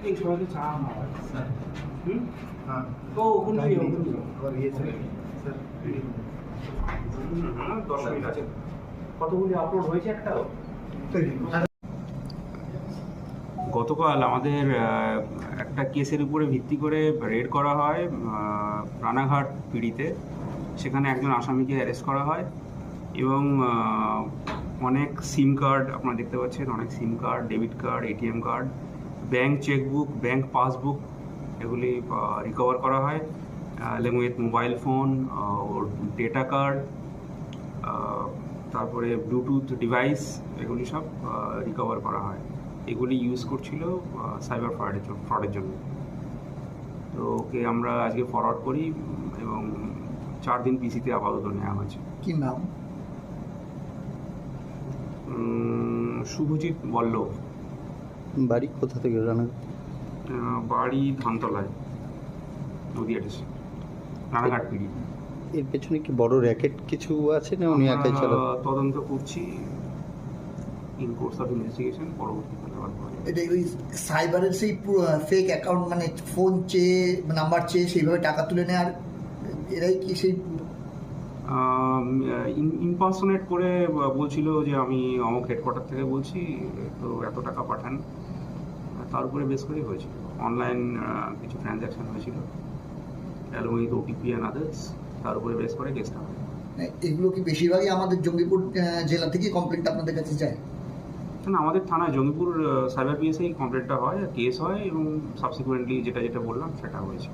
এই সময় তো চা না হয় স্যার। ও ওখানে স্যার 10 মিনিট আছে। কতগুলি আপলোড হয়েছে একটাও? গতকাল আমাদের একটা কেসের উপরে ভিত্তি করে রেড করা হয় রানাঘাট পিড়িতে। সেখানে একজন আসামিকে অ্যারেস্ট করা হয় এবং অনেক সিম কার্ড আপনারা দেখতে পাচ্ছেন, অনেক সিম card, debit card, ATM card, bank chequebook, bank passbook এগুলি রিকভার করা হয়, along with mobile phone, or data card, তারপরে ব্লুটুথ ডিভাইস, এগুলি সব রিকভার করা হয়। এগুলি ইউজ করছিল সাইবার ফ্রডের জন্য। তো ওকে আমরা আজকে ফরওয়ার্ড করি এবং 4 দিন পিসিতে আপাতত নেওয়া হয়েছে। কি নাম? শুভজিৎ বল্লভ। বাড়ি কোথা থেকে জানেন? বাড়ি ধানতলায়, নদিয়া ডিস্ট্রিক্ট, রানাঘাট পিড়ি। এর পেছনে কি বড় র্যাকেট কিছু আছে না উনি একাই চালান? তদন্ত করছি, ইন কোর্স অফ ইনভেস্টিগেশন পরবর্তীকালে বলবো। এটা ওই সাইবারের সেই ফেক অ্যাকাউন্ট, মানে ফোন চেয়ে নাম্বার চেয়ে সেইভাবে টাকা তুলে নেয়, আর এরাই কি সেই ইম্পারসোনেট করে বলছিল যে আমি অমুক হেডকোয়ার্টার থেকে বলছি, তো এত টাকা পাঠান। তার উপরে বেস করেই হয়েছিল। অনলাইন কিছু ট্রানজ্যাকশন হয়েছিল, along with OTP and others, তার উপরে বেস করে কেসটা হয়। এগুলো কি বেশিরভাগই আমাদের জঙ্গিপুর জেলা থেকে কমপ্লেন্ট আপনাদের কাছে যায়? না, আমাদের থানায় জঙ্গিপুর সাইবার পিএসআই কমপ্লেন্টটা হয়, কেস হয় এবং সাবসিকুয়েন্টলি যেটা বললাম সেটা হয়েছে।